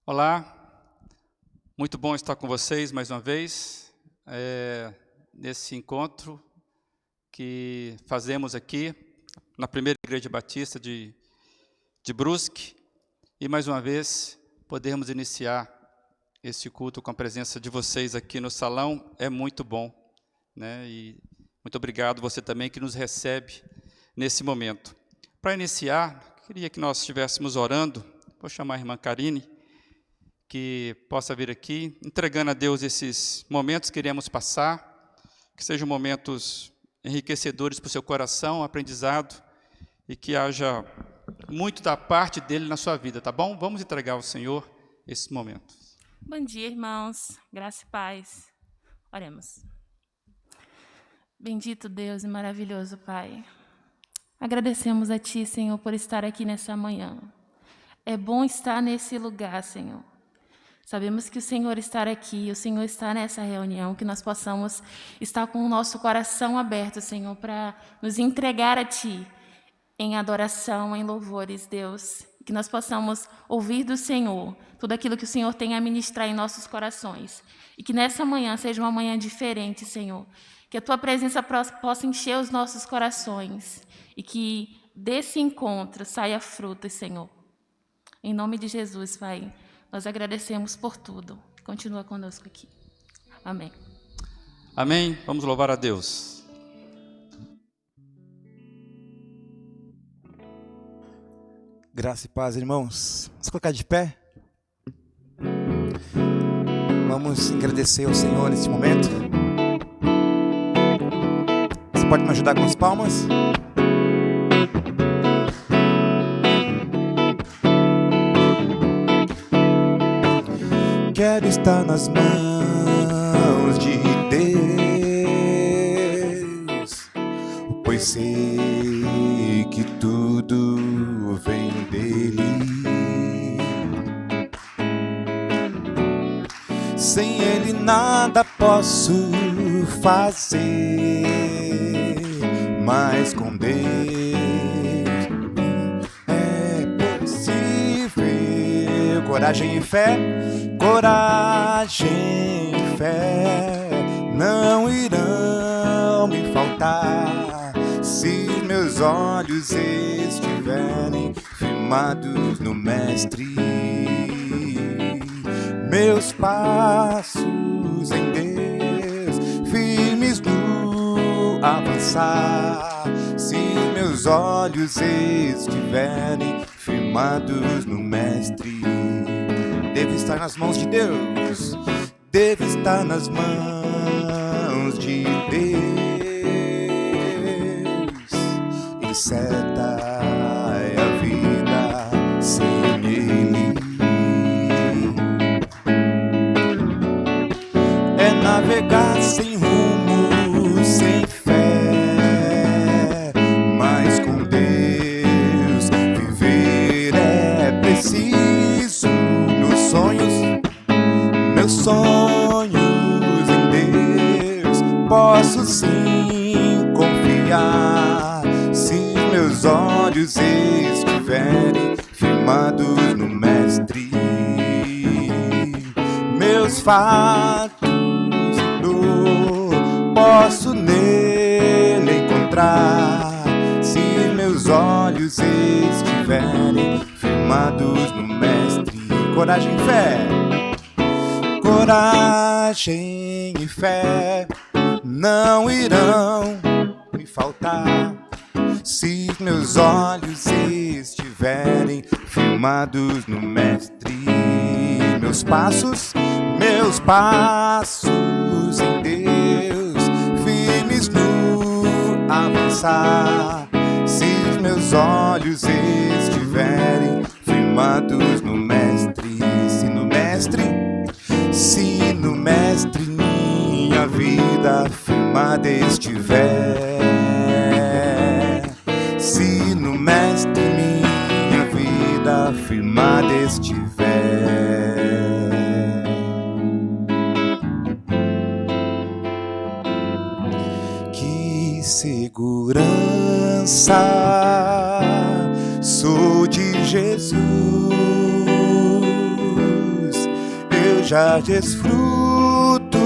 Olá, muito bom estar com vocês mais uma vez, nesse encontro que fazemos aqui na primeira Igreja Batista de Brusque, e mais uma vez podermos iniciar esse culto com a presença de vocês aqui no salão é muito bom, né? E muito obrigado você também que nos recebe nesse momento. Para iniciar, queria que nós estivéssemos orando. Vou chamar a irmã Karine, que possa vir aqui, entregando a Deus esses momentos que iremos passar, que sejam momentos enriquecedores para o seu coração, aprendizado, e que haja muito da parte dele na sua vida, tá bom? Vamos entregar ao Senhor esses momentos. Bom dia, irmãos. Graça e paz. Oremos. Bendito Deus e maravilhoso Pai. Agradecemos a Ti, Senhor, por estar aqui nessa manhã. É bom estar nesse lugar, Senhor. Sabemos que o Senhor está aqui, o Senhor está nessa reunião, que nós possamos estar com o nosso coração aberto, Senhor, para nos entregar a Ti em adoração, em louvores, Deus. Que nós possamos ouvir do Senhor tudo aquilo que o Senhor tem a ministrar em nossos corações. E que nessa manhã seja uma manhã diferente, Senhor. Que a Tua presença possa encher os nossos corações. E que desse encontro saia frutos, Senhor. Em nome de Jesus, Pai, nós agradecemos por tudo. Continua conosco aqui. Amém. Amém. Vamos louvar a Deus. Graça e paz, irmãos. Vamos colocar de pé. Vamos agradecer ao Senhor nesse momento. Você pode me ajudar com as palmas? Quero estar nas mãos de Deus, pois sei que tudo vem dele. Sem ele nada posso fazer, mas com Deus é possível. Coragem e fé, coragem e fé não irão me faltar se meus olhos estiverem firmados no Mestre. Meus passos em Deus, firmes no avançar, se meus olhos estiverem firmados no Mestre. Devo estar nas mãos de Deus, devo estar nas mãos de Deus. Ele seta a vida sem Ele. É navegar sem rumo, sem fé, mas com Deus viver é preciso. Meus sonhos em Deus posso sim confiar, se meus olhos estiverem firmados no Mestre. Meus fatos em dor posso nele encontrar, se meus olhos estiverem firmados no Mestre. Coragem e fé, coragem e fé não irão me faltar, se meus olhos estiverem firmados no Mestre. Meus passos em Deus, firmes no avançar, se meus olhos estiverem firmados no Mestre. Se no Mestre minha vida firmada estiver, se no Mestre minha vida firmada estiver. Que segurança sou de Jesus, já desfruto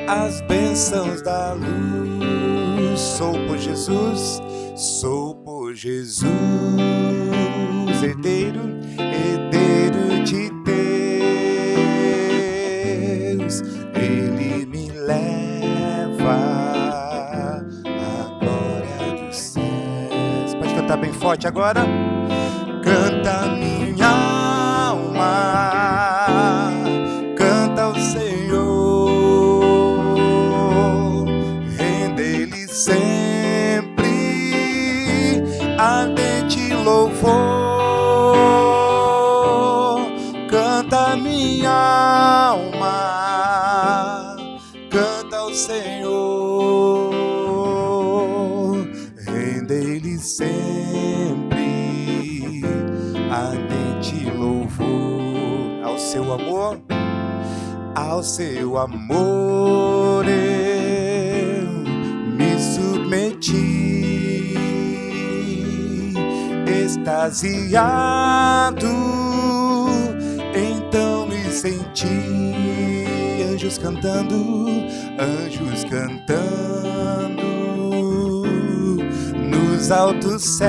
as bênçãos da luz. Sou por Jesus, herdeiro de Deus. Ele me leva à glória dos céus. Pode cantar bem forte agora. Canta minha alma, canta ao Senhor, rende-lhe sempre ardente louvor. Canta minha alma, canta ao Senhor, rende-lhe sempre ardente louvor. Ao seu amor eu me submeti, extasiado, então me senti anjos cantando nos altos céus,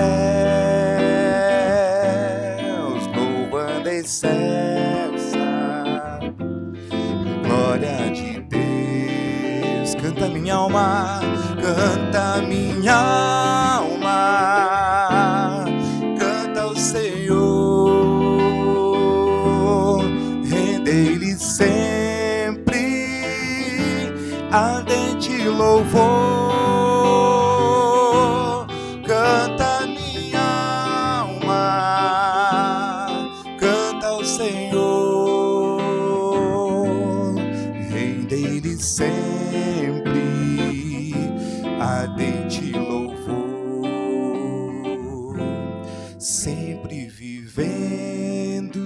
louvando a excelsa glória de Deus. Canta minha alma, canta ao Senhor, rende-lhe sempre ardente louvor. Canta minha alma, canta ao Senhor, rende-lhe sempre ardente louvor. Sempre vivendo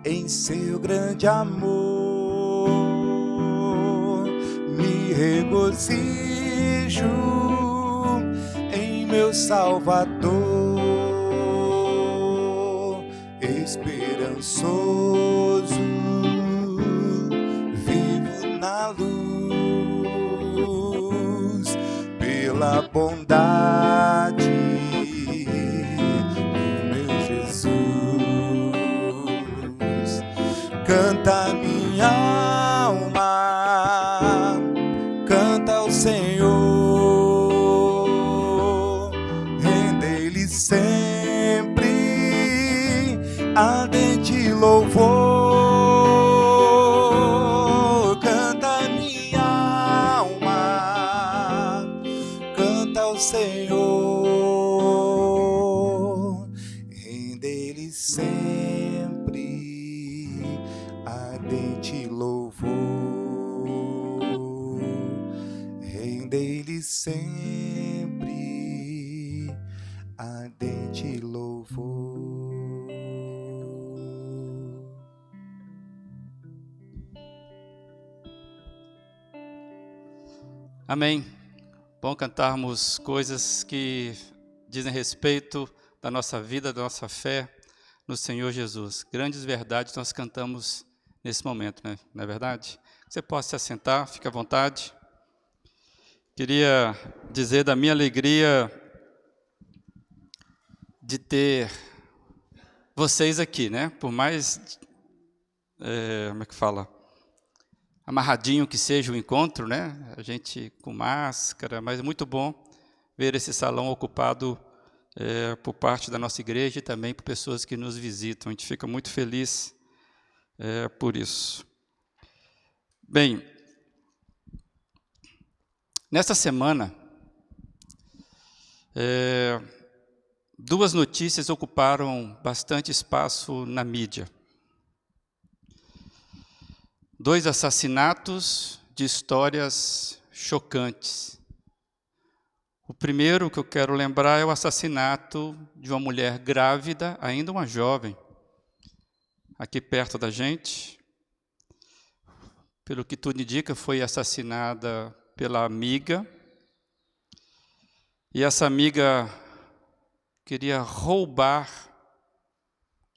em seu grande amor, me regozijo em meu Salvador, esperançoso, vivo na luz, pela bondade do meu Jesus. Canta minha alma, canta ao Senhor, rende-lhe sempre ardente louvor. Canta minha alma, canta ao Senhor, rende-lhe sempre ardente louvor, rende-lhe sempre ardente louvor. Amém. Bom cantarmos coisas que dizem respeito da nossa vida, da nossa fé no Senhor Jesus. Grandes verdades nós cantamos nesse momento, né? Não é verdade? Você pode se assentar, fique à vontade. Queria dizer da minha alegria de ter vocês aqui, né? Por mais, como é que fala? Amarradinho que seja o encontro, né? A gente com máscara, mas é muito bom ver esse salão ocupado por parte da nossa igreja e também por pessoas que nos visitam. A gente fica muito feliz por isso. Bem, nesta semana, duas notícias ocuparam bastante espaço na mídia. 2 assassinatos de histórias chocantes. O primeiro que eu quero lembrar é o assassinato de uma mulher grávida, ainda uma jovem, aqui perto da gente. Pelo que tudo indica, foi assassinada pela amiga. E essa amiga queria roubar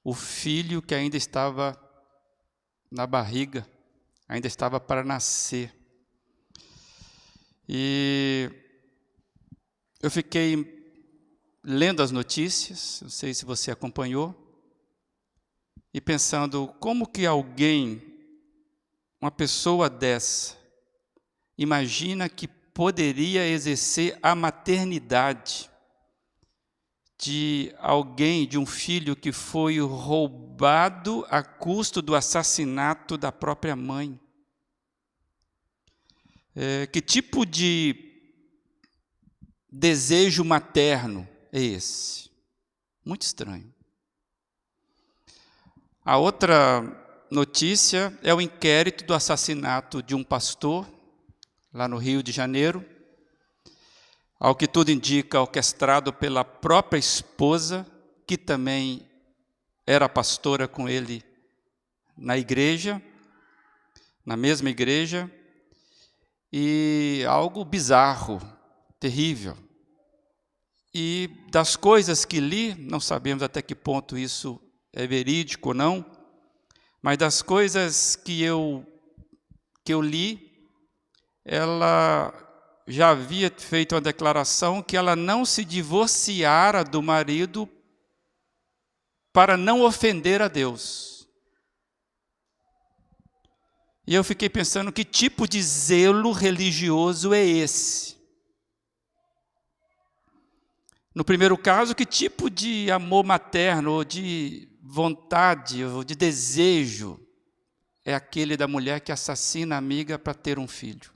o filho que ainda estava na barriga, ainda estava para nascer. E eu fiquei lendo as notícias, não sei se você acompanhou, e pensando como que uma pessoa dessa, imagina que poderia exercer a maternidade de alguém, de um filho que foi roubado a custo do assassinato da própria mãe. Que tipo de desejo materno é esse? Muito estranho. A outra notícia é o inquérito do assassinato de um pastor, lá no Rio de Janeiro, ao que tudo indica, orquestrado pela própria esposa, que também era pastora com ele na igreja, na mesma igreja, e algo bizarro, terrível. E das coisas que li, não sabemos até que ponto isso é verídico ou não, mas das coisas que eu li, ela já havia feito uma declaração que ela não se divorciara do marido para não ofender a Deus. E eu fiquei pensando, que tipo de zelo religioso é esse? No primeiro caso, que tipo de amor materno, ou de vontade, ou de desejo é aquele da mulher que assassina a amiga para ter um filho?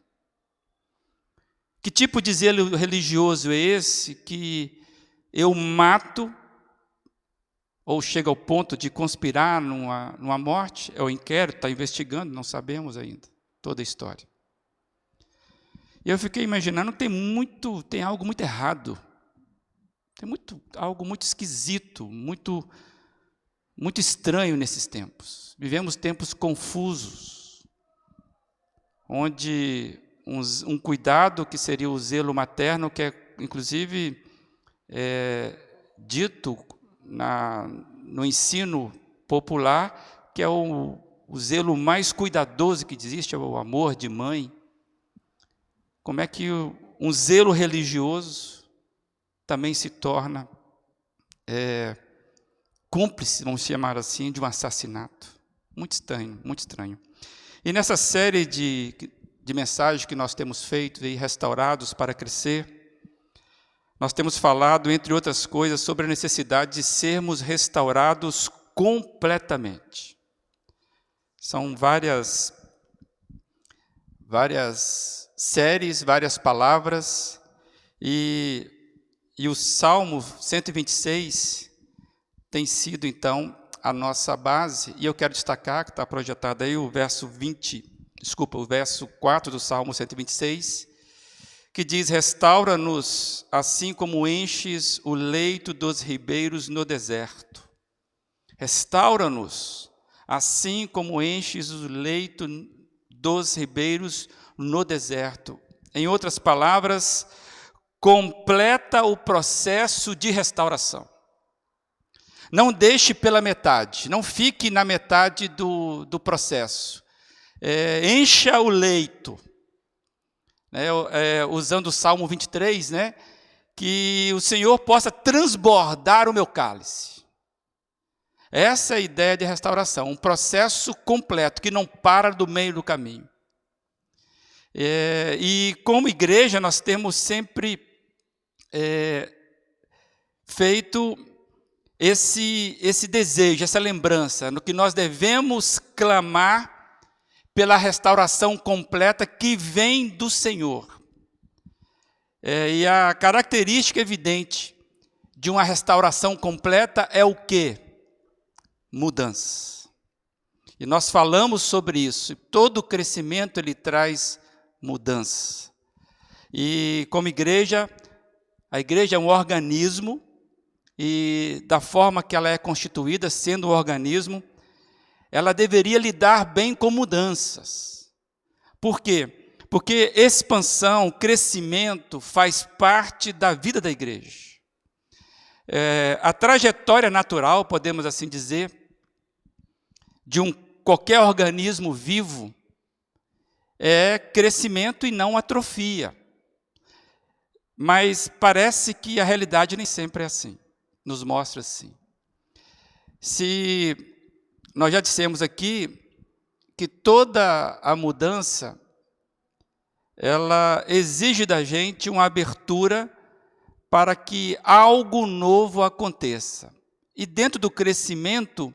Que tipo de zelo religioso é esse que eu mato, ou chega ao ponto de conspirar numa morte? É o inquérito, está investigando, não sabemos ainda toda a história. E eu fiquei imaginando, tem algo muito errado, algo muito esquisito, muito estranho nesses tempos. Vivemos tempos confusos, onde um cuidado que seria o zelo materno, que é inclusive dito no ensino popular, que é o zelo mais cuidadoso que existe, é o amor de mãe. Como é que um zelo religioso também se torna cúmplice, vamos chamar assim, de um assassinato? Muito estranho, muito estranho. E nessa série de mensagens que nós temos feito, e Restaurados para Crescer, nós temos falado, entre outras coisas, sobre a necessidade de sermos restaurados completamente. São várias séries, várias palavras, e o Salmo 126 tem sido, então, a nossa base, e eu quero destacar, que está projetado aí, o verso 4 do Salmo 126, que diz: restaura-nos assim como enches o leito dos ribeiros no deserto. Restaura-nos assim como enches o leito dos ribeiros no deserto. Em outras palavras, completa o processo de restauração. Não deixe pela metade, não fique na metade do processo. Encha o leito. Usando o Salmo 23, que o Senhor possa transbordar o meu cálice. Essa é a ideia de restauração, um processo completo, que não para do meio do caminho. E como igreja nós temos sempre feito esse desejo, essa lembrança, no que nós devemos clamar pela restauração completa que vem do Senhor. E a característica evidente de uma restauração completa é o quê? Mudança. E nós falamos sobre isso. Todo crescimento ele traz mudança. E como igreja, a igreja é um organismo, e da forma que ela é constituída, sendo um organismo, ela deveria lidar bem com mudanças. Por quê? Porque expansão, crescimento faz parte da vida da igreja. A trajetória natural, podemos assim dizer, de um qualquer organismo vivo é crescimento e não atrofia. Mas parece que a realidade nem sempre é assim, nos mostra assim. Se nós já dissemos aqui que toda a mudança, ela exige da gente uma abertura para que algo novo aconteça. E dentro do crescimento,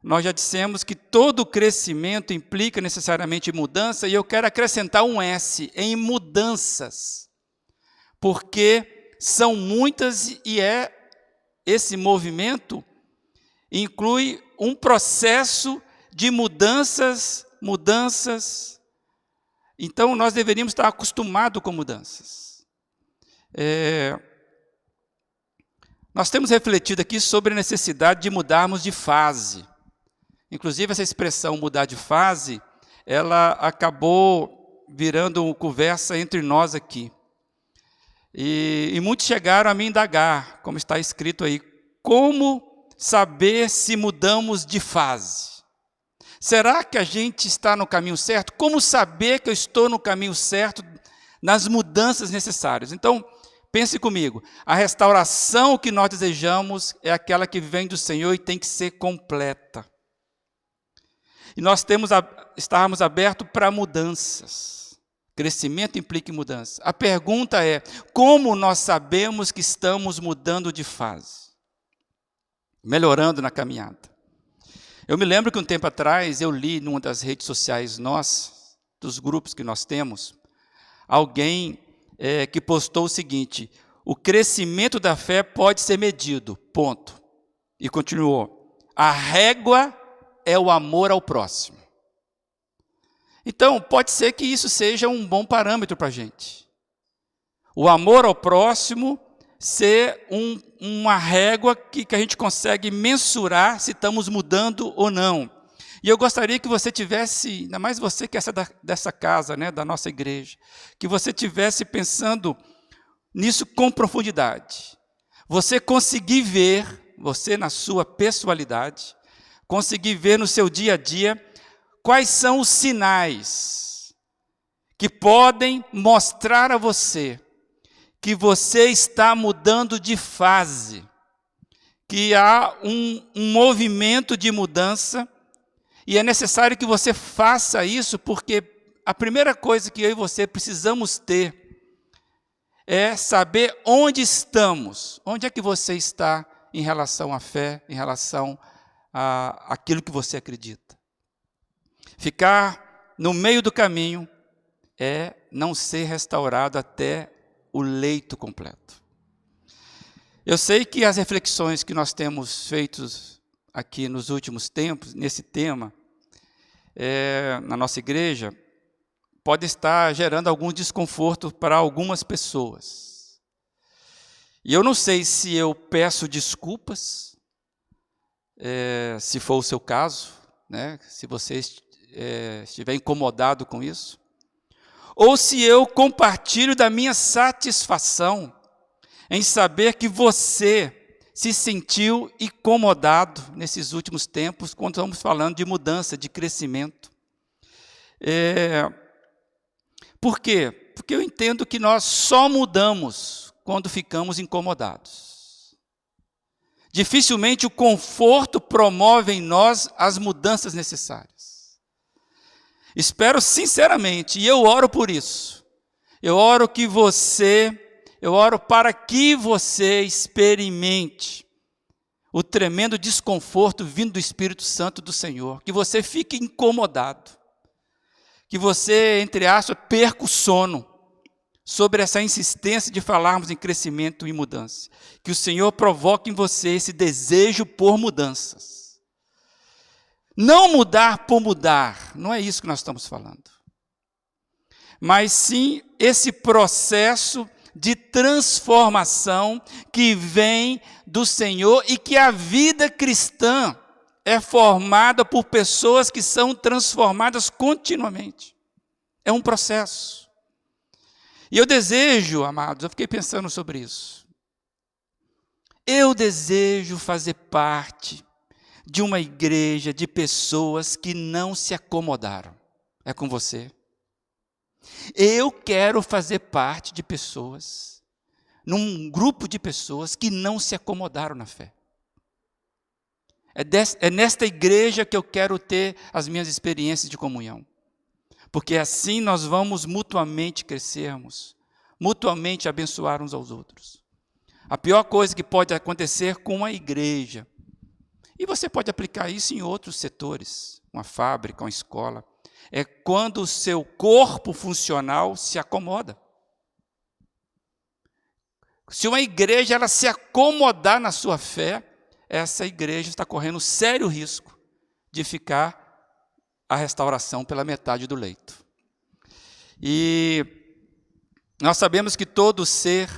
nós já dissemos que todo crescimento implica necessariamente mudança, e eu quero acrescentar um S, em mudanças. Porque são muitas e esse movimento inclui um processo de mudanças. Então, nós deveríamos estar acostumados com mudanças. Nós temos refletido aqui sobre a necessidade de mudarmos de fase. Inclusive, essa expressão mudar de fase, ela acabou virando conversa entre nós aqui. E muitos chegaram a me indagar, como está escrito aí, como saber se mudamos de fase? Será que a gente está no caminho certo? Como saber que eu estou no caminho certo nas mudanças necessárias? Então, pense comigo, a restauração que nós desejamos é aquela que vem do Senhor e tem que ser completa. E nós estarmos abertos para mudanças. Crescimento implica em mudança. A pergunta é, como nós sabemos que estamos mudando de fase? Melhorando na caminhada. Eu me lembro que um tempo atrás, eu li numa das redes sociais nossas, dos grupos que nós temos, alguém que postou o seguinte: o crescimento da fé pode ser medido, ponto. E continuou, a régua é o amor ao próximo. Então, pode ser que isso seja um bom parâmetro para a gente. O amor ao próximo ser uma régua que a gente consegue mensurar se estamos mudando ou não. E eu gostaria que você tivesse, ainda mais você que é dessa casa, né, da nossa igreja, que você tivesse pensando nisso com profundidade. Você conseguir ver, você na sua pessoalidade, conseguir ver no seu dia a dia, quais são os sinais que podem mostrar a você que você está mudando de fase, que há um movimento de mudança, e é necessário que você faça isso, porque a primeira coisa que eu e você precisamos ter é saber onde estamos, onde é que você está em relação à fé, em relação àquilo que você acredita. Ficar no meio do caminho é não ser restaurado até o leito completo. Eu sei que as reflexões que nós temos feito aqui nos últimos tempos, nesse tema, na nossa igreja, pode estar gerando algum desconforto para algumas pessoas. E eu não sei se eu peço desculpas, se for o seu caso, né, se você estiver incomodado com isso, ou se eu compartilho da minha satisfação em saber que você se sentiu incomodado nesses últimos tempos, quando estamos falando de mudança, de crescimento. Por quê? Porque eu entendo que nós só mudamos quando ficamos incomodados. Dificilmente o conforto promove em nós as mudanças necessárias. Espero sinceramente, e eu oro por isso, eu oro para que você experimente o tremendo desconforto vindo do Espírito Santo do Senhor, que você fique incomodado, que você, entre aspas, perca o sono sobre essa insistência de falarmos em crescimento e mudança, que o Senhor provoque em você esse desejo por mudanças. Não mudar por mudar, não é isso que nós estamos falando. Mas sim esse processo de transformação que vem do Senhor e que a vida cristã é formada por pessoas que são transformadas continuamente. É um processo. E eu desejo, amados, eu fiquei pensando sobre isso. Eu desejo fazer parte de uma igreja de pessoas que não se acomodaram. É com você. Eu quero fazer parte de pessoas, num grupo de pessoas que não se acomodaram na fé. É nesta igreja que eu quero ter as minhas experiências de comunhão. Porque assim nós vamos mutuamente crescermos, mutuamente abençoar uns aos outros. A pior coisa que pode acontecer com uma igreja, e você pode aplicar isso em outros setores, uma fábrica, uma escola, é quando o seu corpo funcional se acomoda. Se uma igreja ela se acomodar na sua fé, essa igreja está correndo sério risco de ficar a restauração pela metade do leito. E nós sabemos que todo ser,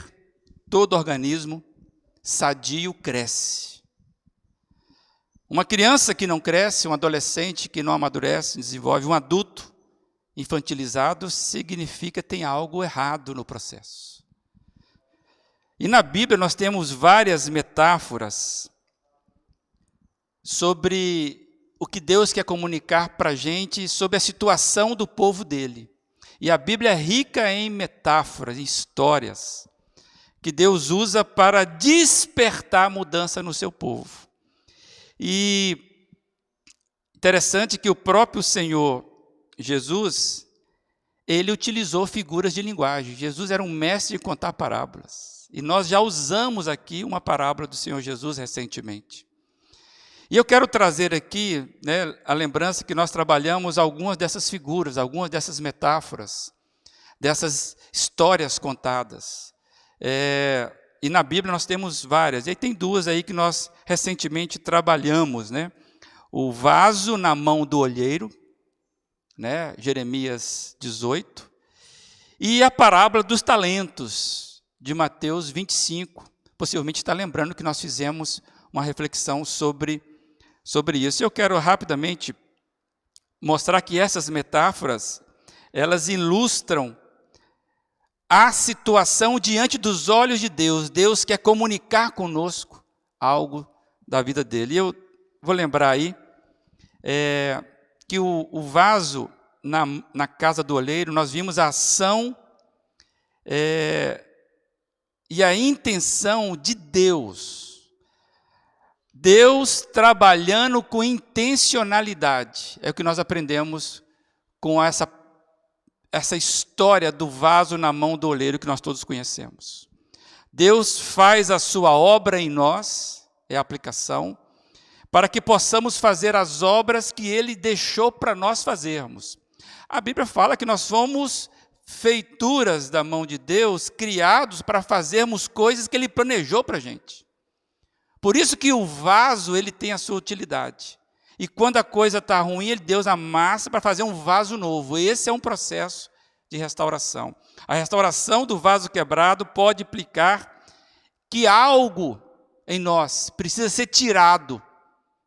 todo organismo sadio cresce. Uma criança que não cresce, um adolescente que não amadurece, desenvolve, um adulto infantilizado, significa que tem algo errado no processo. E na Bíblia nós temos várias metáforas sobre o que Deus quer comunicar para a gente, sobre a situação do povo dele. E a Bíblia é rica em metáforas, em histórias, que Deus usa para despertar mudança no seu povo. E interessante que o próprio Senhor Jesus, ele utilizou figuras de linguagem. Jesus era um mestre de contar parábolas. E nós já usamos aqui uma parábola do Senhor Jesus recentemente. E eu quero trazer aqui, a lembrança que nós trabalhamos algumas dessas figuras, algumas dessas metáforas, dessas histórias contadas. E na Bíblia nós temos várias. E aí tem duas aí que nós recentemente trabalhamos, O vaso na mão do olheiro, Jeremias 18, e a parábola dos talentos, de Mateus 25. Possivelmente está lembrando que nós fizemos uma reflexão sobre isso. Eu quero rapidamente mostrar que essas metáforas, elas ilustram a situação diante dos olhos de Deus. Deus quer comunicar conosco algo da vida dele. E eu vou lembrar aí que o vaso na casa do olheiro, nós vimos a ação e a intenção de Deus. Deus trabalhando com intencionalidade. É o que nós aprendemos com essa história do vaso na mão do olheiro que nós todos conhecemos. Deus faz a sua obra em nós, é a aplicação, para que possamos fazer as obras que Ele deixou para nós fazermos. A Bíblia fala que nós fomos feituras da mão de Deus, criados para fazermos coisas que Ele planejou para a gente. Por isso que o vaso, ele tem a sua utilidade. E quando a coisa está ruim, Deus amassa para fazer um vaso novo. Esse é um processo de restauração. A restauração do vaso quebrado pode implicar que algo em nós precisa ser tirado.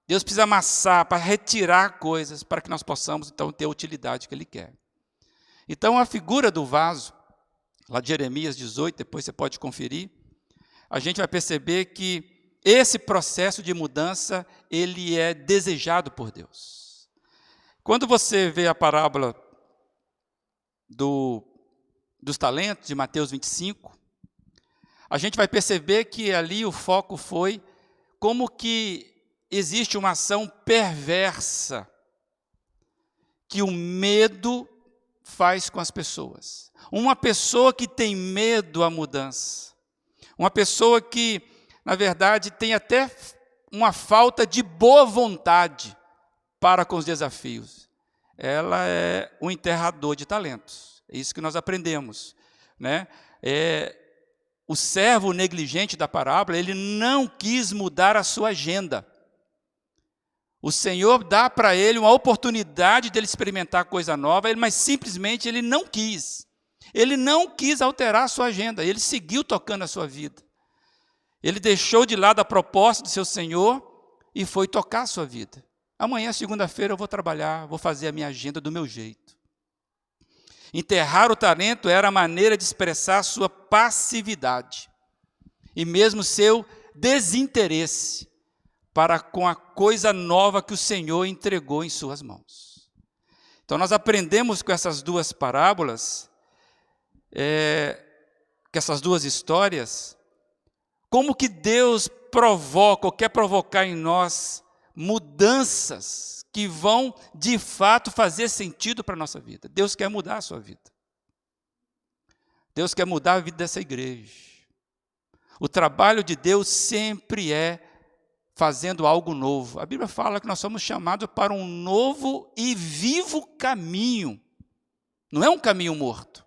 Deus precisa amassar para retirar coisas, para que nós possamos, então, ter a utilidade que Ele quer. Então, a figura do vaso, lá de Jeremias 18, depois você pode conferir, a gente vai perceber que esse processo de mudança, ele é desejado por Deus. Quando você vê a parábola dos talentos, de Mateus 25, a gente vai perceber que ali o foco foi como que existe uma ação perversa que o medo faz com as pessoas. Uma pessoa que tem medo à mudança, uma pessoa que, na verdade, tem até uma falta de boa vontade para com os desafios. Ela é um enterrador de talentos. É isso que nós aprendemos. O servo negligente da parábola, ele não quis mudar a sua agenda. O Senhor dá para ele uma oportunidade de ele experimentar coisa nova, mas simplesmente ele não quis. Ele não quis alterar a sua agenda, ele seguiu tocando a sua vida. Ele deixou de lado a proposta do seu Senhor e foi tocar a sua vida. Amanhã, segunda-feira, eu vou trabalhar, vou fazer a minha agenda do meu jeito. Enterrar o talento era a maneira de expressar sua passividade e mesmo seu desinteresse para com a coisa nova que o Senhor entregou em suas mãos. Então nós aprendemos com essas duas parábolas, com essas duas histórias, como que Deus provoca ou quer provocar em nós mudanças que vão de fato fazer sentido para a nossa vida. Deus quer mudar a sua vida. Deus quer mudar a vida dessa igreja. O trabalho de Deus sempre é fazendo algo novo. A Bíblia fala que nós somos chamados para um novo e vivo caminho. Não é um caminho morto.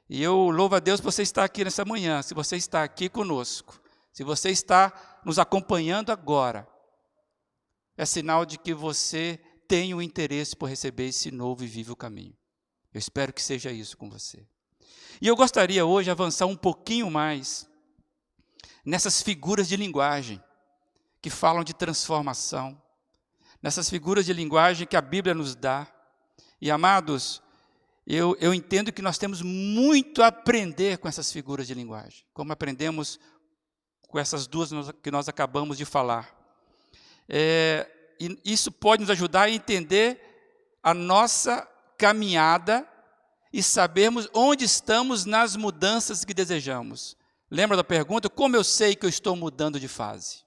E eu louvo a Deus por você estar aqui nessa manhã, se você está aqui conosco, se você está nos acompanhando agora, é sinal de que você tem o interesse por receber esse novo e vivo caminho. Eu espero que seja isso com você. E eu gostaria hoje de avançar um pouquinho mais nessas figuras de linguagem que falam de transformação, nessas figuras de linguagem que a Bíblia nos dá. E, amados, eu entendo que nós temos muito a aprender com essas figuras de linguagem, como aprendemos com essas duas que nós acabamos de falar. E isso pode nos ajudar a entender a nossa caminhada e sabermos onde estamos nas mudanças que desejamos. Lembra da pergunta? Como eu sei que eu estou mudando de fase?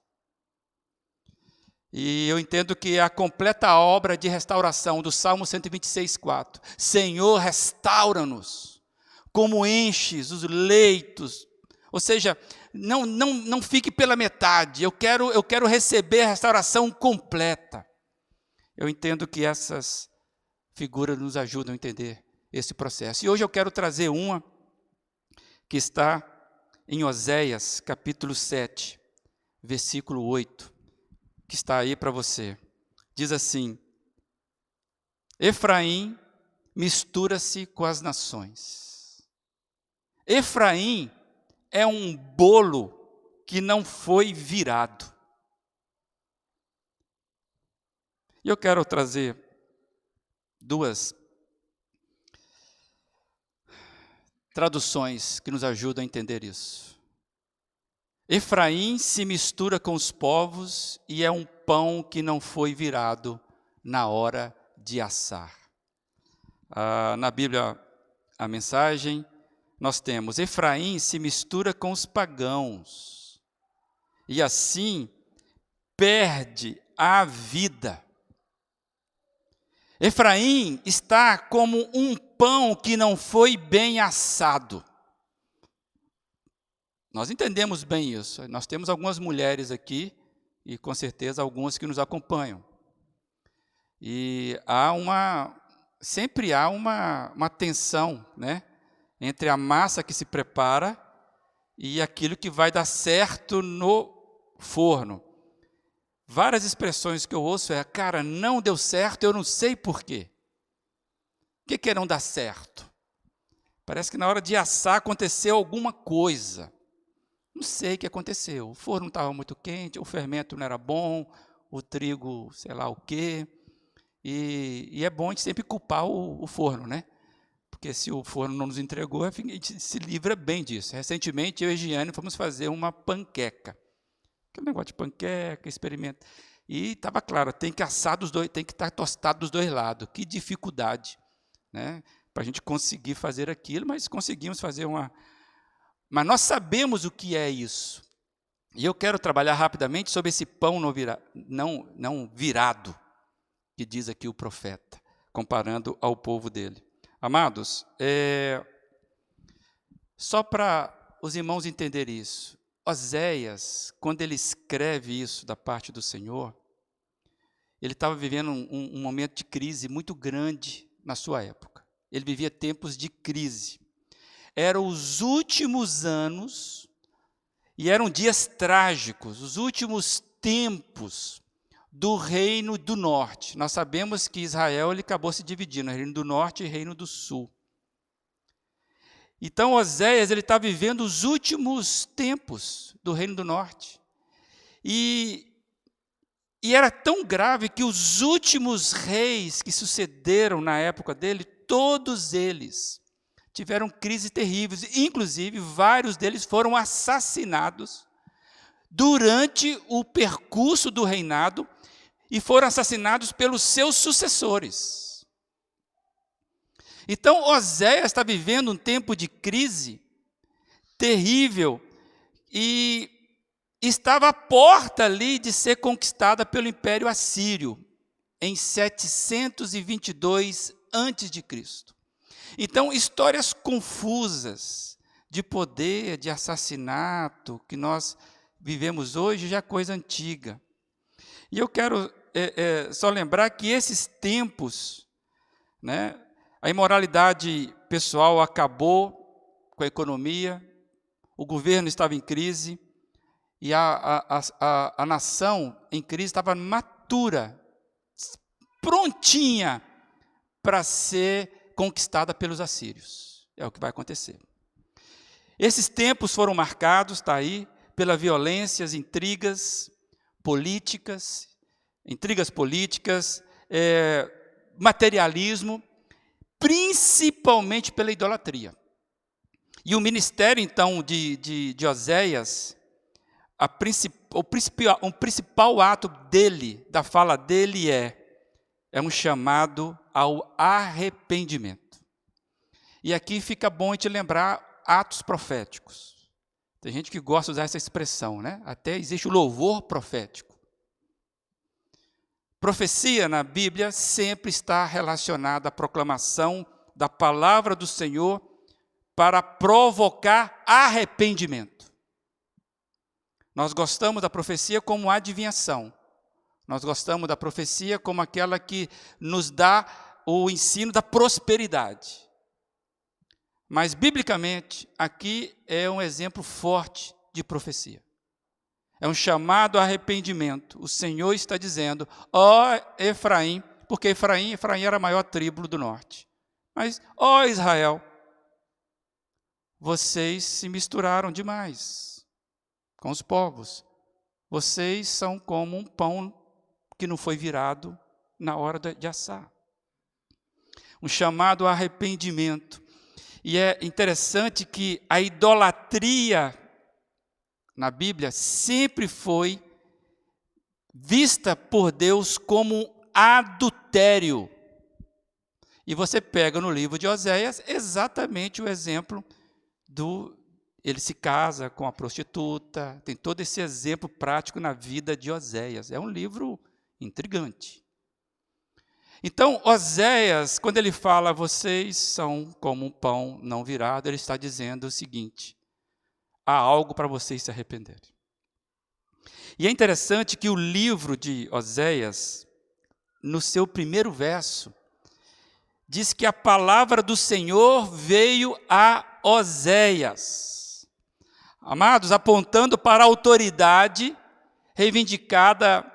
E eu entendo que é a completa obra de restauração do Salmo 126:4. Senhor, restaura-nos, como enches os leitos. Ou seja, não fique pela metade. Eu quero receber a restauração completa. Eu entendo que essas figuras nos ajudam a entender esse processo. E hoje eu quero trazer uma que está em Oséias, capítulo 7, versículo 8, que está aí para você. Diz assim: Efraim mistura-se com as nações. Efraim é um bolo que não foi virado. E eu quero trazer duas traduções que nos ajudam a entender isso. Efraim se mistura com os povos e é um pão que não foi virado na hora de assar. Na Bíblia, a mensagem, nós temos: Efraim se mistura com os pagãos e assim perde a vida. Efraim está como um pão que não foi bem assado. Nós entendemos bem isso. Nós temos algumas mulheres aqui, e com certeza algumas que nos acompanham. E sempre há uma tensão, né, entre a massa que se prepara e aquilo que vai dar certo no forno. Várias expressões que eu ouço é: cara, não deu certo, eu não sei por quê. O que é não dar certo? Parece que na hora de assar aconteceu alguma coisa. Não sei o que aconteceu. O forno não estava muito quente, o fermento não era bom, o trigo, sei lá o quê. E é bom a gente sempre culpar o forno, né? Porque se o forno não nos entregou, a gente se livra bem disso. Recentemente, eu e a Giane fomos fazer uma panqueca. Aquele negócio de panqueca, experimento. E estava claro, tem que assar dos dois, tem que estar tostado dos dois lados. Que dificuldade, né? Para a gente conseguir fazer aquilo, mas conseguimos fazer uma... Mas nós sabemos o que é isso. E eu quero trabalhar rapidamente sobre esse pão não virado, que diz aqui o profeta, comparando ao povo dele. Amados, só para os irmãos entenderem isso, Oséias, quando ele escreve isso da parte do Senhor, ele estava vivendo um momento de crise muito grande na sua época. Ele vivia tempos de crise. Eram os últimos anos e eram dias trágicos, os últimos tempos do reino do norte. Nós sabemos que Israel ele acabou se dividindo, reino do norte e reino do sul. Então, Oséias ele está vivendo os últimos tempos do reino do norte. E era tão grave que os últimos reis que sucederam na época dele, todos eles tiveram crises terríveis. Inclusive, vários deles foram assassinados durante o percurso do reinado e foram assassinados pelos seus sucessores. Então, Oséias está vivendo um tempo de crise terrível e estava à porta ali de ser conquistada pelo Império Assírio, em 722 a.C. Então, histórias confusas de poder, de assassinato, que nós vivemos hoje, já é coisa antiga. E eu quero só lembrar que esses tempos, né, a imoralidade pessoal acabou com a economia, o governo estava em crise, e a nação em crise estava matura, prontinha para ser conquistada pelos assírios. É o que vai acontecer. Esses tempos foram marcados, está aí, pela violência, intrigas políticas, materialismo, principalmente pela idolatria. E o ministério, então, de Oséias, um principal ato dele, da fala dele é um chamado ao arrependimento. E aqui fica bom a gente lembrar atos proféticos. Tem gente que gosta de usar essa expressão, né? Até existe o louvor profético. Profecia na Bíblia sempre está relacionada à proclamação da palavra do Senhor para provocar arrependimento. Nós gostamos da profecia como adivinhação. Nós gostamos da profecia como aquela que nos dá o ensino da prosperidade. Mas, biblicamente, aqui é um exemplo forte de profecia. É um chamado a arrependimento. O Senhor está dizendo, ó Efraim, porque Efraim era a maior tribo do norte. Mas, ó Israel, vocês se misturaram demais com os povos. Vocês são como um pão que não foi virado na hora de assar. Um chamado a arrependimento. E é interessante que a idolatria na Bíblia sempre foi vista por Deus como adultério. E você pega no livro de Oséias exatamente o exemplo ele se casa com a prostituta, tem todo esse exemplo prático na vida de Oséias. É um livro intrigante. Então, Oséias, quando ele fala, vocês são como um pão não virado, ele está dizendo o seguinte, há algo para vocês se arrependerem. E é interessante que o livro de Oséias, no seu primeiro verso, diz que a palavra do Senhor veio a Oséias. Amados, apontando para a autoridade reivindicada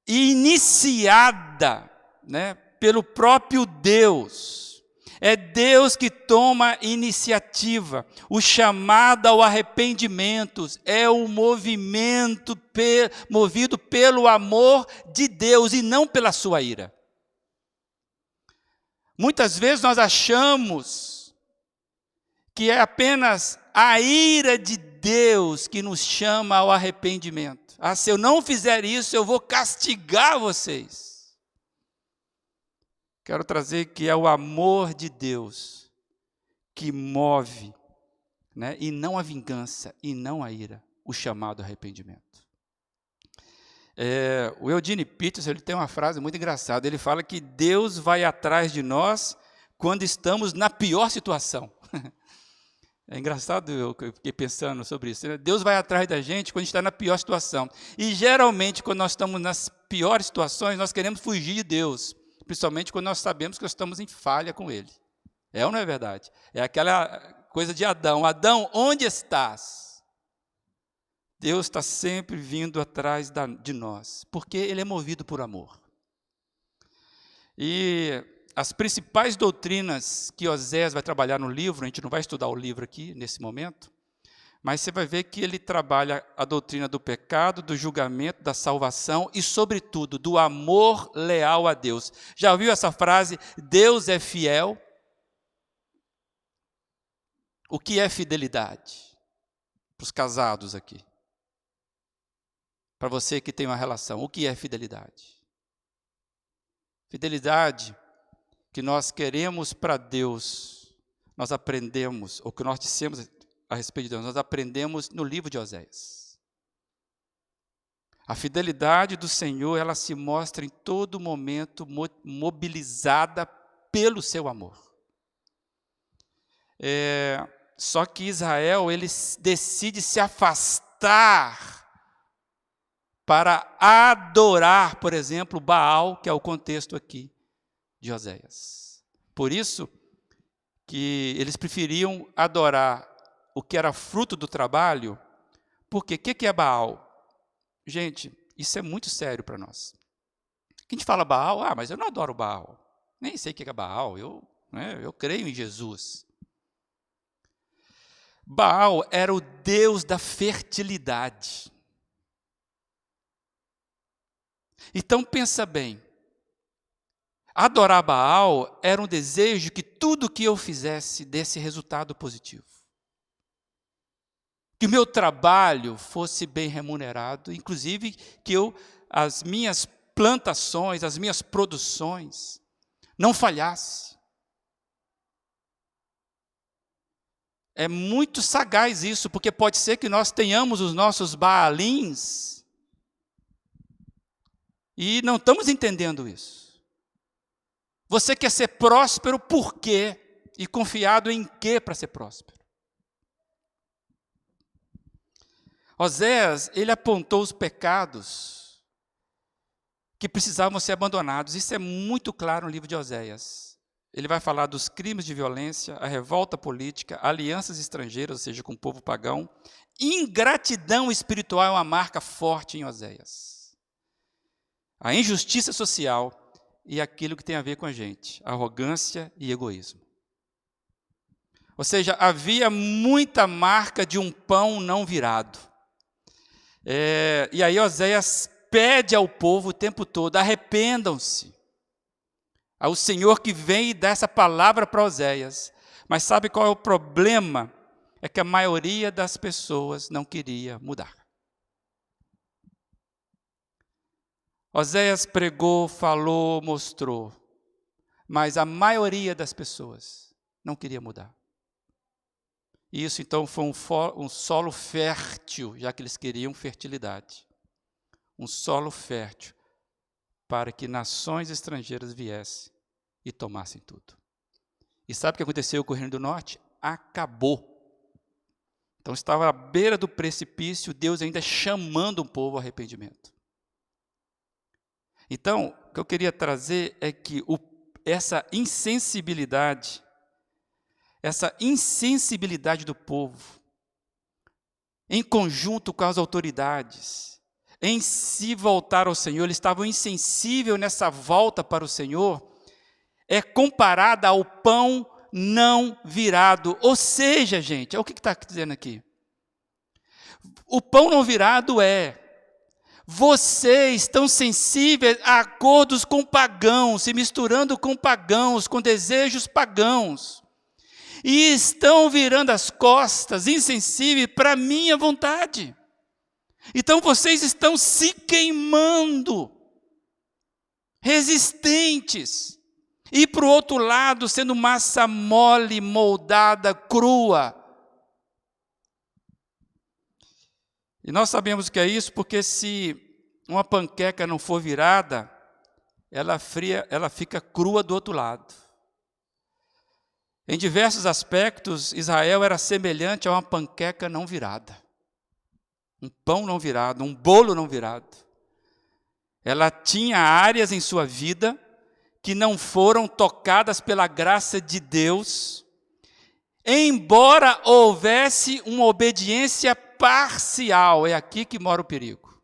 e iniciada, né, pelo próprio Deus. É Deus que toma iniciativa. O chamado ao arrependimento é o movimento movido pelo amor de Deus e não pela sua ira. Muitas vezes nós achamos que é apenas a ira de Deus que nos chama ao arrependimento. Ah, se eu não fizer isso, eu vou castigar vocês. Quero trazer que é o amor de Deus que move, né, e não a vingança, e não a ira, o chamado arrependimento. O Eugene Peterson, ele tem uma frase muito engraçada, ele fala que Deus vai atrás de nós quando estamos na pior situação. É engraçado, eu fiquei pensando sobre isso, né? Deus vai atrás da gente quando a gente está na pior situação. E geralmente, quando nós estamos nas piores situações, nós queremos fugir de Deus. Principalmente quando nós sabemos que nós estamos em falha com Ele. É ou não é verdade? É aquela coisa de Adão. Adão, onde estás? Deus está sempre vindo atrás de nós, porque Ele é movido por amor. E as principais doutrinas que Oséias vai trabalhar no livro, a gente não vai estudar o livro aqui, nesse momento, mas você vai ver que ele trabalha a doutrina do pecado, do julgamento, da salvação e, sobretudo, do amor leal a Deus. Já ouviu essa frase, Deus é fiel? O que é fidelidade? Para os casados aqui. para você que tem uma relação. O que é fidelidade? Fidelidade que nós queremos para Deus, nós aprendemos, ou que nós dissemos a respeito de Deus, nós aprendemos no livro de Oséias. A fidelidade do Senhor, ela se mostra em todo momento mobilizada pelo seu amor. Só que Israel, ele decide se afastar para adorar, por exemplo, Baal, que é o contexto aqui de Oséias. Por isso que eles preferiam adorar o que era fruto do trabalho, porque o que é Baal? Gente, isso é muito sério para nós. A gente fala Baal, mas eu não adoro Baal, nem sei o que é Baal, eu creio em Jesus. Baal era o deus da fertilidade. Então pensa bem, adorar Baal era um desejo que tudo que eu fizesse desse resultado positivo. Que o meu trabalho fosse bem remunerado, inclusive que as minhas plantações, as minhas produções não falhassem. É muito sagaz isso, porque pode ser que nós tenhamos os nossos Baalins e não estamos entendendo isso. Você quer ser próspero por quê? E confiado em quê para ser próspero? Oséias, ele apontou os pecados que precisavam ser abandonados. Isso é muito claro no livro de Oséias. Ele vai falar dos crimes de violência, a revolta política, alianças estrangeiras, ou seja, com o povo pagão. Ingratidão espiritual é uma marca forte em Oséias. A injustiça social e aquilo que tem a ver com a gente, arrogância e egoísmo. Ou seja, havia muita marca de um pão não virado. E aí Oséias pede ao povo o tempo todo, arrependam-se. Ao Senhor que vem e dá essa palavra para Oséias. Mas sabe qual é o problema? É que a maioria das pessoas não queria mudar. Oséias pregou, falou, mostrou. Mas a maioria das pessoas não queria mudar. E isso então foi um solo fértil, já que eles queriam fertilidade. Um solo fértil para que nações estrangeiras viessem e tomassem tudo. E sabe o que aconteceu com o Reino do Norte? Acabou. Então estava à beira do precipício, Deus ainda chamando o povo ao arrependimento. Então, o que eu queria trazer é que essa insensibilidade do povo, em conjunto com as autoridades, em se voltar ao Senhor, eles estavam insensíveis nessa volta para o Senhor, é comparada ao pão não virado. Ou seja, gente, é o que está dizendo aqui? O pão não virado vocês estão sensíveis a acordos com pagãos, se misturando com pagãos, com desejos pagãos, e estão virando as costas, insensíveis para a minha vontade. Então vocês estão se queimando, resistentes, e para o outro lado, sendo massa mole, moldada, crua. E nós sabemos que é isso porque se uma panqueca não for virada, ela fica crua do outro lado. Em diversos aspectos, Israel era semelhante a uma panqueca não virada. Um pão não virado, um bolo não virado. Ela tinha áreas em sua vida que não foram tocadas pela graça de Deus, embora houvesse uma obediência parcial. É aqui que mora o perigo.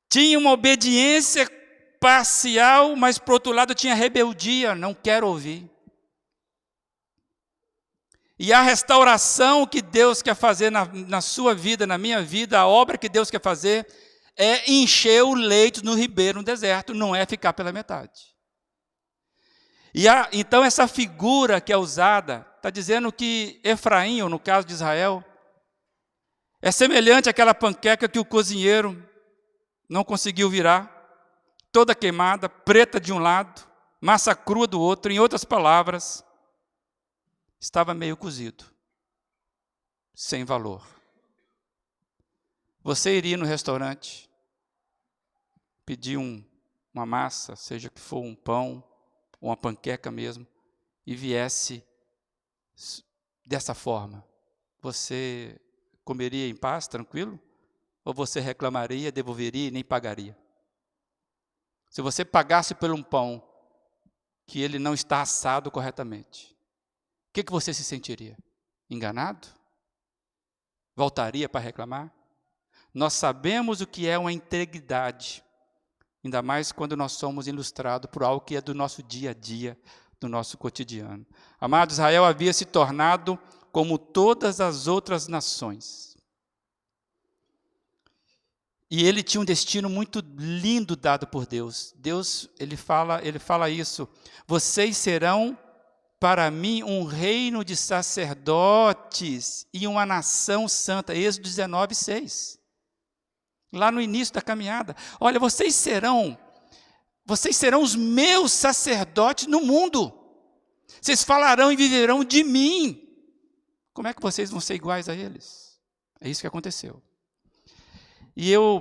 Tinha uma obediência parcial, mas por outro lado tinha rebeldia, não quero ouvir. E a restauração que Deus quer fazer na sua vida, na minha vida, a obra que Deus quer fazer é encher o leito no ribeiro, no deserto, não é ficar pela metade. Então essa figura que é usada, está dizendo que Efraim, ou no caso de Israel, É semelhante àquela panqueca que o cozinheiro não conseguiu virar, toda queimada, preta de um lado, massa crua do outro. Em outras palavras, estava meio cozido, sem valor. Você iria no restaurante, pedir uma massa, seja que for um pão, ou uma panqueca mesmo, e viesse dessa forma, você comeria em paz, tranquilo? Ou você reclamaria, devolveria e nem pagaria? Se você pagasse por um pão que ele não está assado corretamente, o que você se sentiria? Enganado? Voltaria para reclamar? Nós sabemos o que é uma integridade, ainda mais quando nós somos ilustrados por algo que é do nosso dia a dia, do nosso cotidiano. Amado, Israel havia se tornado como todas as outras nações. E ele tinha um destino muito lindo dado por Deus. Deus, ele fala isso. Vocês serão para mim um reino de sacerdotes e uma nação santa. Êxodo 19:6. Lá no início da caminhada. Olha, vocês serão os meus sacerdotes no mundo. Vocês falarão e viverão de mim. Como é que vocês vão ser iguais a eles? É isso que aconteceu. E eu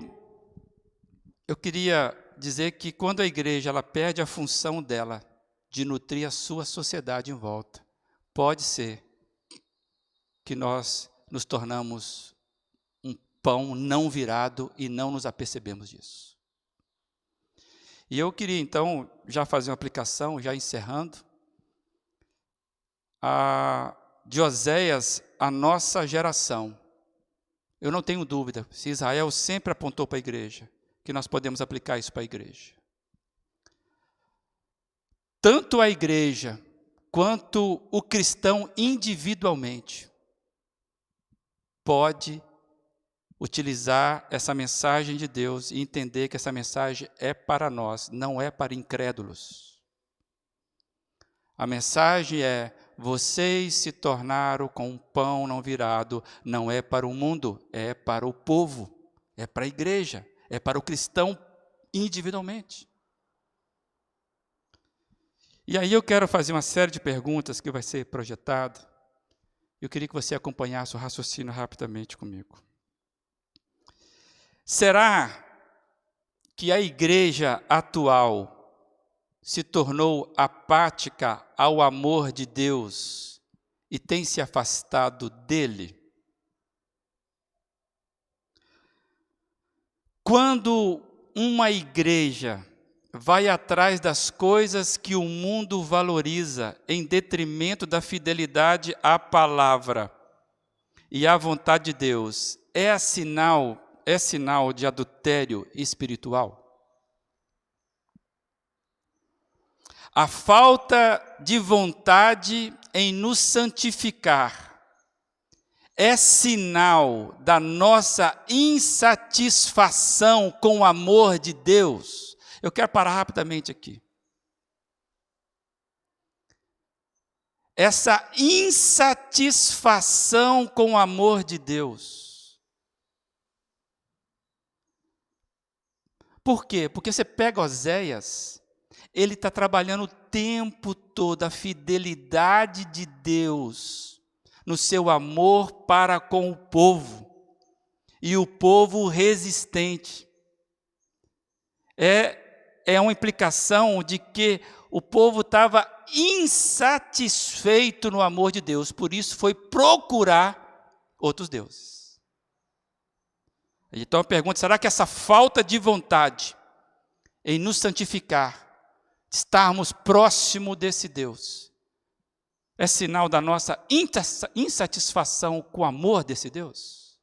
queria dizer que quando a igreja ela perde a função dela de nutrir a sua sociedade em volta, pode ser que nós nos tornamos um pão não virado e não nos apercebemos disso. E eu queria então já fazer uma aplicação, já encerrando, de Oséias, a nossa geração. Eu não tenho dúvida, se Israel sempre apontou para a igreja, que nós podemos aplicar isso para a igreja. Tanto a igreja, quanto o cristão individualmente, pode utilizar essa mensagem de Deus e entender que essa mensagem é para nós, não é para incrédulos. A mensagem é: vocês se tornaram com um pão não virado, não é para o mundo, é para o povo, é para a igreja, é para o cristão individualmente. E aí eu quero fazer uma série de perguntas que vai ser projetado. Eu queria que você acompanhasse o raciocínio rapidamente comigo. Será que a igreja atual se tornou apática ao amor de Deus e tem se afastado dele? Quando uma igreja vai atrás das coisas que o mundo valoriza em detrimento da fidelidade à palavra e à vontade de Deus, é sinal de adultério espiritual? A falta de vontade em nos santificar é sinal da nossa insatisfação com o amor de Deus. Eu quero parar rapidamente aqui. Essa insatisfação com o amor de Deus. Por quê? Porque você pega Oséias, ele está trabalhando o tempo todo a fidelidade de Deus no seu amor para com o povo. E o povo resistente. É uma implicação de que o povo estava insatisfeito no amor de Deus, por isso foi procurar outros deuses. Então a pergunta: será que essa falta de vontade em nos santificar, estarmos próximo desse Deus, é sinal da nossa insatisfação com o amor desse Deus?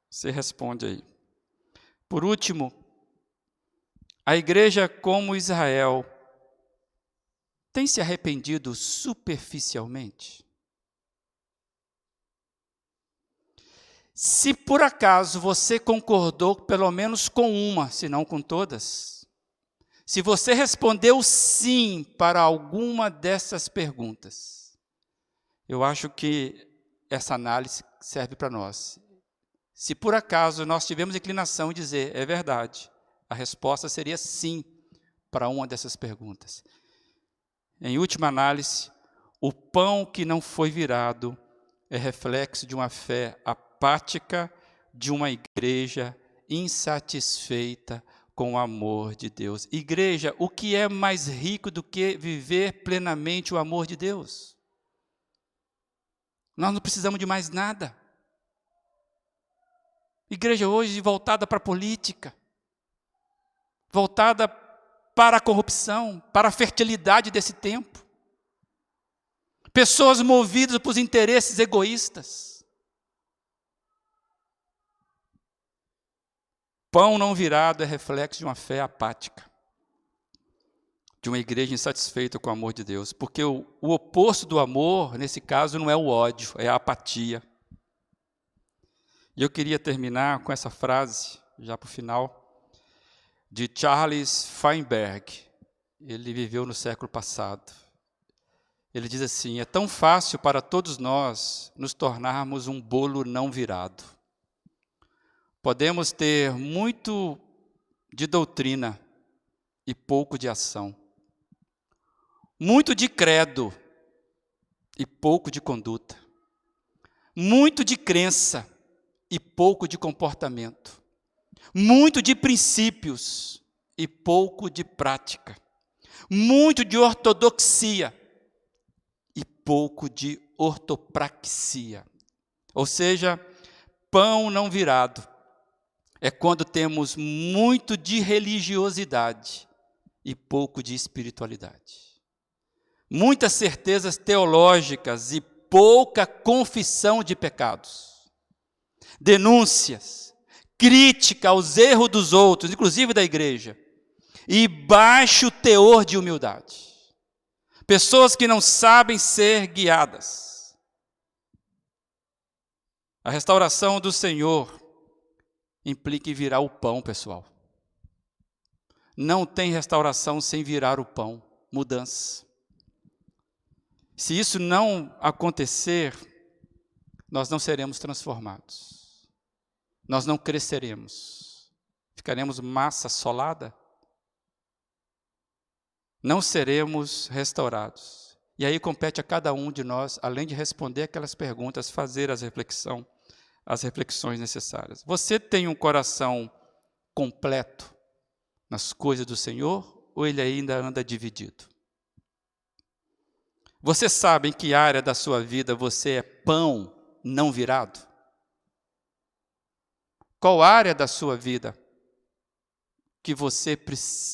Você responde aí. Por último, a igreja como Israel tem se arrependido superficialmente? Se por acaso você concordou pelo menos com uma, se não com todas, se você respondeu sim para alguma dessas perguntas, eu acho que essa análise serve para nós. Se por acaso nós tivermos inclinação de dizer, é verdade, a resposta seria sim para uma dessas perguntas. Em última análise, o pão que não foi virado é reflexo de uma fé apática, de uma igreja insatisfeita com o amor de Deus. Igreja, o que é mais rico do que viver plenamente o amor de Deus? Nós não precisamos de mais nada. Igreja hoje voltada para a política, voltada para a corrupção, para a fertilidade desse tempo. Pessoas movidas por interesses egoístas. Pão não virado é reflexo de uma fé apática, de uma igreja insatisfeita com o amor de Deus. Porque o oposto do amor, nesse caso, não é o ódio, é a apatia. E eu queria terminar com essa frase, já para o final, de Charles Feinberg. Ele viveu no século passado. Ele diz assim, é tão fácil para todos nós nos tornarmos um bolo não virado. Podemos ter muito de doutrina e pouco de ação. Muito de credo e pouco de conduta. Muito de crença e pouco de comportamento. Muito de princípios e pouco de prática. Muito de ortodoxia e pouco de ortopraxia. Ou seja, pão não virado é quando temos muito de religiosidade e pouco de espiritualidade. Muitas certezas teológicas e pouca confissão de pecados. Denúncias, crítica aos erros dos outros, inclusive da igreja, e baixo teor de humildade. Pessoas que não sabem ser guiadas. A restauração do Senhor implica em virar o pão, pessoal. Não tem restauração sem virar o pão, mudança. Se isso não acontecer, nós não seremos transformados. Nós não cresceremos. Ficaremos massa solada. Não seremos restaurados. E aí compete a cada um de nós, além de responder aquelas perguntas, fazer as reflexões necessárias. Você tem um coração completo nas coisas do Senhor ou ele ainda anda dividido? Você sabe em que área da sua vida você é pão não virado? Qual área da sua vida que você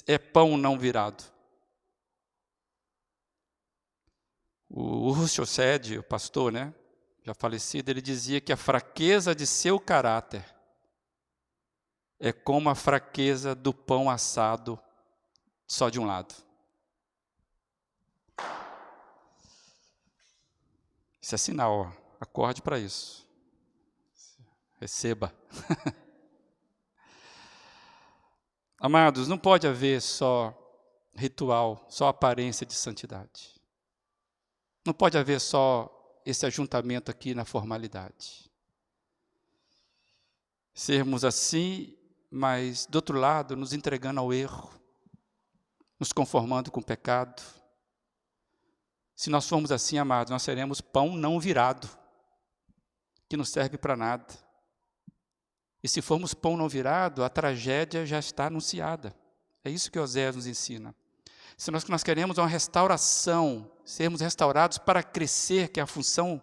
é pão não virado? O Russell Shedd, o pastor, já falecido, ele dizia que a fraqueza de seu caráter é como a fraqueza do pão assado só de um lado. Isso é sinal, acorde para isso. Receba. Amados, não pode haver só ritual, só aparência de santidade. Não pode haver só esse ajuntamento aqui na formalidade. Sermos assim, mas do outro lado, nos entregando ao erro, nos conformando com o pecado. Se nós formos assim, amados, nós seremos pão não virado, que não serve para nada. E se formos pão não virado, a tragédia já está anunciada. É isso que Oséias nos ensina. Se nós queremos uma restauração, sermos restaurados para crescer, que é a função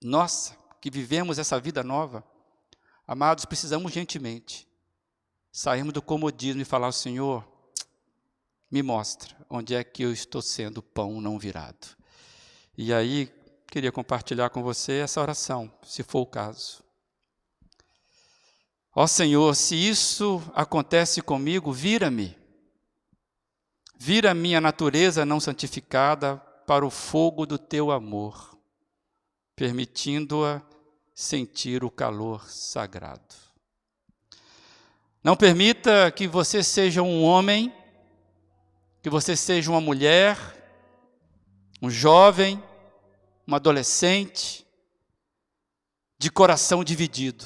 nossa, que vivemos essa vida nova, amados, precisamos urgentemente sairmos do comodismo e falar ao Senhor, me mostra onde é que eu estou sendo pão não virado. E aí, queria compartilhar com você essa oração, se for o caso. Ó Senhor, se isso acontece comigo, vira-me. Vira minha natureza não santificada para o fogo do teu amor, permitindo-a sentir o calor sagrado. Não permita que você seja um homem, que você seja uma mulher, um jovem, um adolescente, de coração dividido,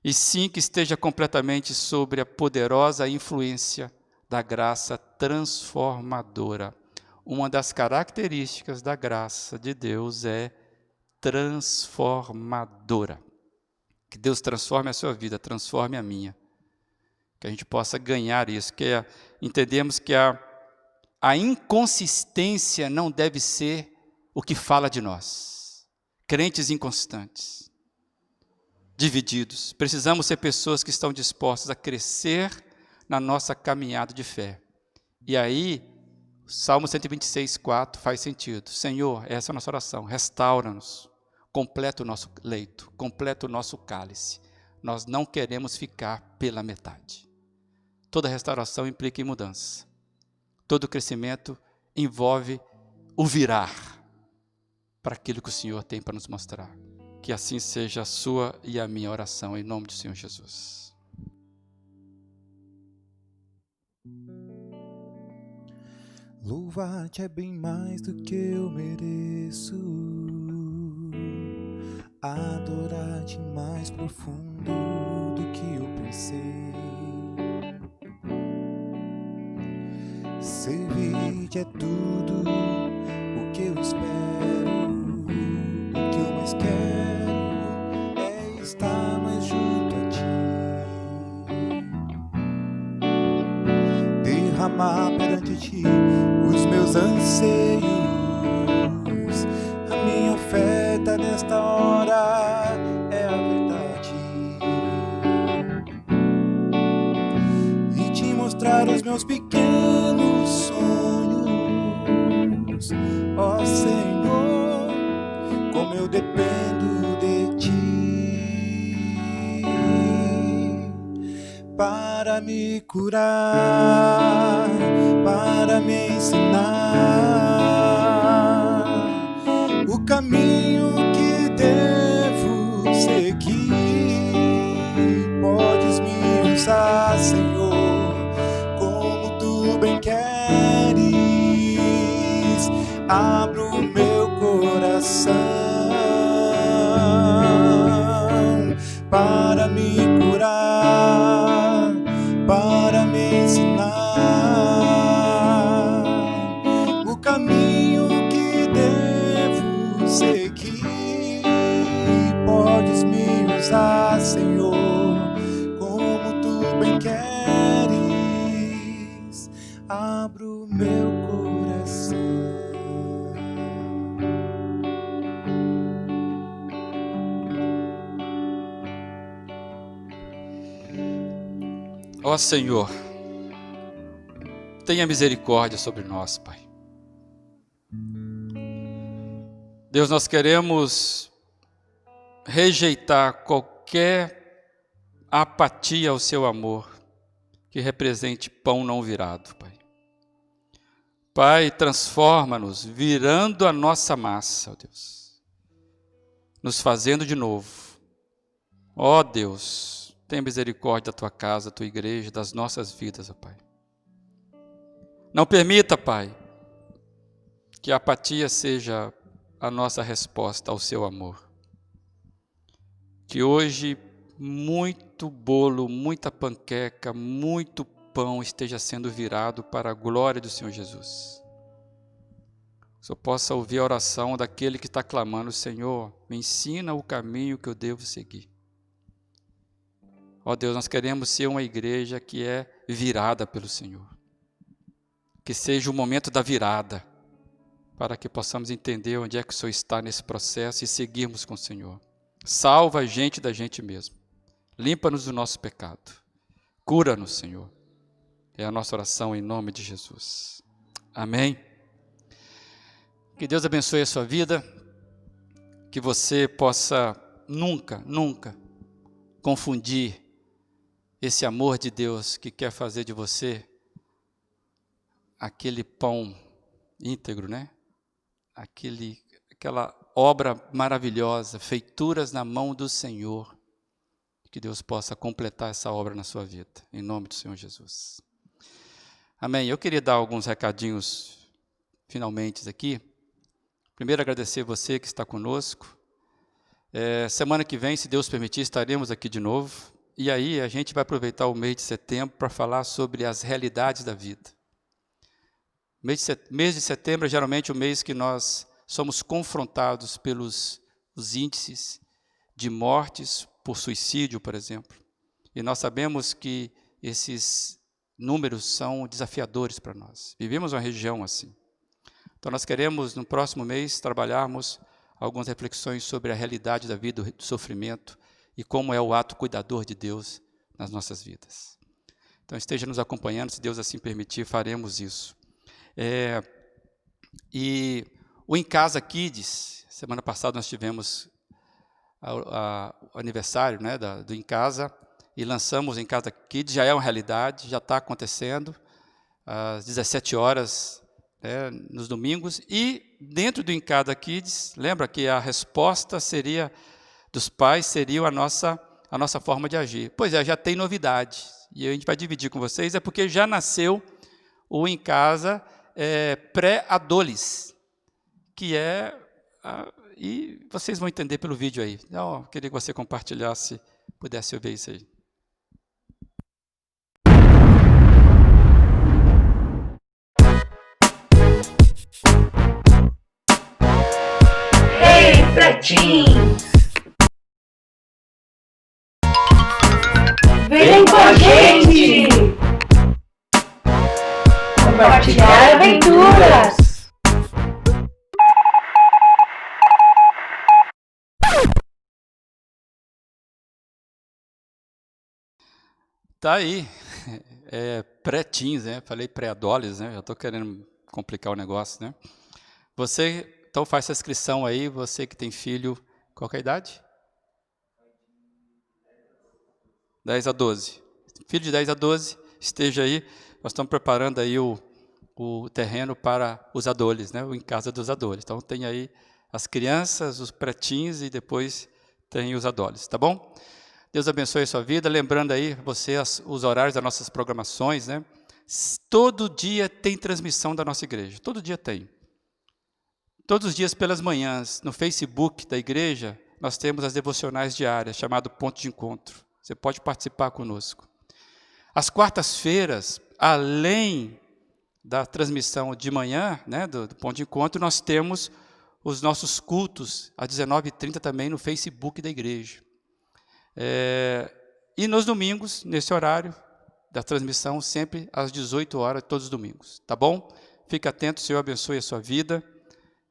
e sim que esteja completamente sobre a poderosa influência da graça transformadora. Uma das características da graça de Deus é transformadora. Que Deus transforme a sua vida, transforme a minha. Que a gente possa ganhar isso, entendemos que a inconsistência não deve ser o que fala de nós. Crentes inconstantes, divididos. Precisamos ser pessoas que estão dispostas a crescer na nossa caminhada de fé. E aí, Salmo 126:4 faz sentido. Senhor, essa é a nossa oração, restaura-nos, completa o nosso leito, completa o nosso cálice. Nós não queremos ficar pela metade. Toda restauração implica em mudança. Todo crescimento envolve o virar para aquilo que o Senhor tem para nos mostrar. Que assim seja a sua e a minha oração, em nome do Senhor Jesus. Louvar-te é bem mais do que eu mereço. Adorar-te mais profundo do que eu pensei. Servir-te é tudo o que eu espero. O que eu mais quero é estar mais junto a ti. Derramar perante ti os meus anseios. A minha oferta nesta hora é a verdade. E te mostrar os meus pequenos sonhos. Ó Senhor, como eu dependo de ti para me curar, para me ensinar o caminho que devo seguir. Podes me usar, Senhor, como tu bem queres. Abro o meu coração para me curar, para me ensinar o caminho que devo seguir. Podes me usar, Senhor, como tu bem queres. Abro o meu coração. Ó Senhor, tenha misericórdia sobre nós, Pai. Deus, nós queremos rejeitar qualquer apatia ao seu amor que represente pão não virado, Pai. Pai, transforma-nos, virando a nossa massa, ó Deus, nos fazendo de novo. Ó Deus, tenha misericórdia da tua casa, da tua igreja, das nossas vidas, ó Pai. Não permita, Pai, que a apatia seja a nossa resposta ao seu amor. Que hoje muito bolo, muita panqueca, muito pão esteja sendo virado para a glória do Senhor Jesus. Que eu possa ouvir a oração daquele que está clamando: Senhor, me ensina o caminho que eu devo seguir. Ó Deus, nós queremos ser uma igreja que é virada pelo Senhor. Que seja o momento da virada, para que possamos entender onde é que o Senhor está nesse processo e seguirmos com o Senhor. Salva a gente da gente mesmo. Limpa-nos do nosso pecado. Cura-nos, Senhor. É a nossa oração em nome de Jesus. Amém. Que Deus abençoe a sua vida. Que você possa nunca confundir esse amor de Deus que quer fazer de você aquele pão íntegro, né? Aquela obra maravilhosa, feituras na mão do Senhor. Que Deus possa completar essa obra na sua vida, em nome do Senhor Jesus. Amém. Eu queria dar alguns recadinhos finalmente aqui. Primeiro, agradecer você que está conosco. Semana que vem, se Deus permitir, estaremos aqui de novo. E aí a gente vai aproveitar o mês de setembro para falar sobre as realidades da vida. Mês de setembro é geralmente o mês que nós somos confrontados pelos os índices de mortes por suicídio, por exemplo. E nós sabemos que esses números são desafiadores para nós. Vivemos uma região assim. Então nós queremos, no próximo mês, trabalharmos algumas reflexões sobre a realidade da vida, do sofrimento e como é o ato cuidador de Deus nas nossas vidas. Então esteja nos acompanhando, se Deus assim permitir, faremos isso. E o Em Casa Kids, semana passada nós tivemos o aniversário, né, do Em Casa, e lançamos o Em Casa Kids, já é uma realidade, já está acontecendo, às 17 horas, nos domingos, e dentro do Em Casa Kids, lembra que a resposta seria dos pais, seria a nossa forma de agir. Pois é, já tem novidade, e a gente vai dividir com vocês, é porque já nasceu o Em Casa pré-adoles, que e vocês vão entender pelo vídeo aí. Então, eu queria que você compartilhasse, pudesse ver isso aí. Ei, pretinhos! Vem com a gente! Compartilhar aventuras! Tá aí, pretinhos, né? Falei pré-adolescentes, né? Já estou querendo complicar o negócio, né? Você, então faz essa inscrição aí, você que tem filho, qual que é a idade? 10 a 12. Filho de 10 a 12, esteja aí, nós estamos preparando aí o terreno para os adolescentes, né? O Em Casa dos Adolescentes. Então tem aí as crianças, os pretinhos e depois tem os adolescentes, tá bom? Deus abençoe a sua vida, lembrando aí você os horários das nossas programações, né? Todo dia tem transmissão da nossa igreja, todo dia tem. Todos os dias pelas manhãs, no Facebook da igreja, nós temos as devocionais diárias, chamado Ponto de Encontro. Você pode participar conosco. Às quartas-feiras, além da transmissão de manhã, né, do Ponto de Encontro, nós temos os nossos cultos às 19h30 também no Facebook da igreja. E nos domingos, nesse horário da transmissão, sempre às 18 horas, todos os domingos. Tá bom? Fique atento, o Senhor abençoe a sua vida,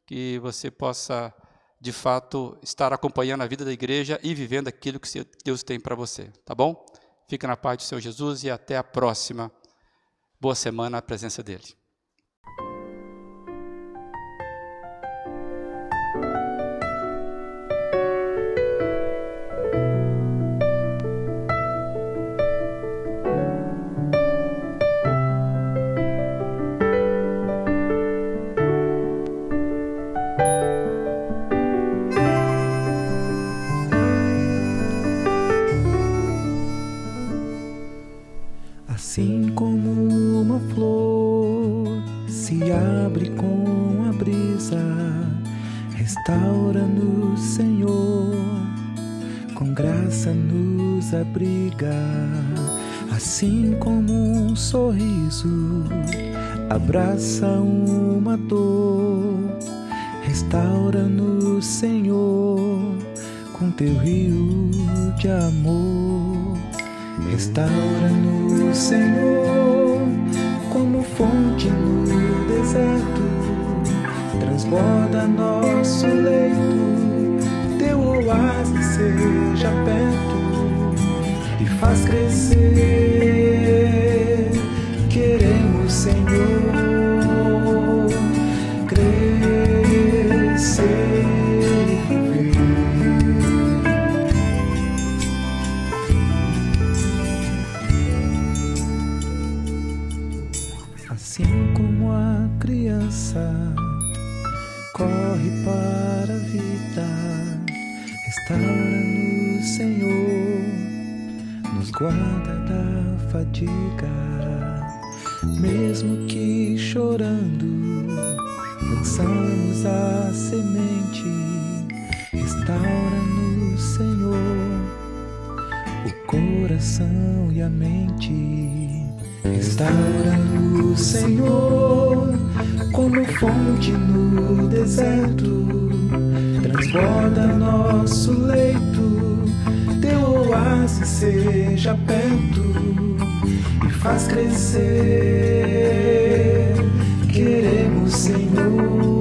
que você possa, de fato, estar acompanhando a vida da igreja e vivendo aquilo que Deus tem para você. Tá bom? Fica na paz do Senhor Jesus e até a próxima. Boa semana na presença dEle. Assim como uma flor se abre com a brisa, restaura-nos, Senhor, com graça nos abriga. Assim como um sorriso abraça uma dor, restaura-nos, Senhor, com teu rio de amor. Restaura-nos, Senhor, como fonte no deserto, transborda nosso leito, teu oásis seja perto e faz crescer. Queremos, Senhor, crescer. Assim como a criança corre para a vida, restaura-nos, Senhor, nos guarda da fadiga. Mesmo que chorando, lançamos a semente, restaura-nos, Senhor, o coração e a mente. Restaura-o, Senhor, como fonte no deserto. Transborda nosso leito, teu oásis seja perto e faz crescer. Queremos, Senhor.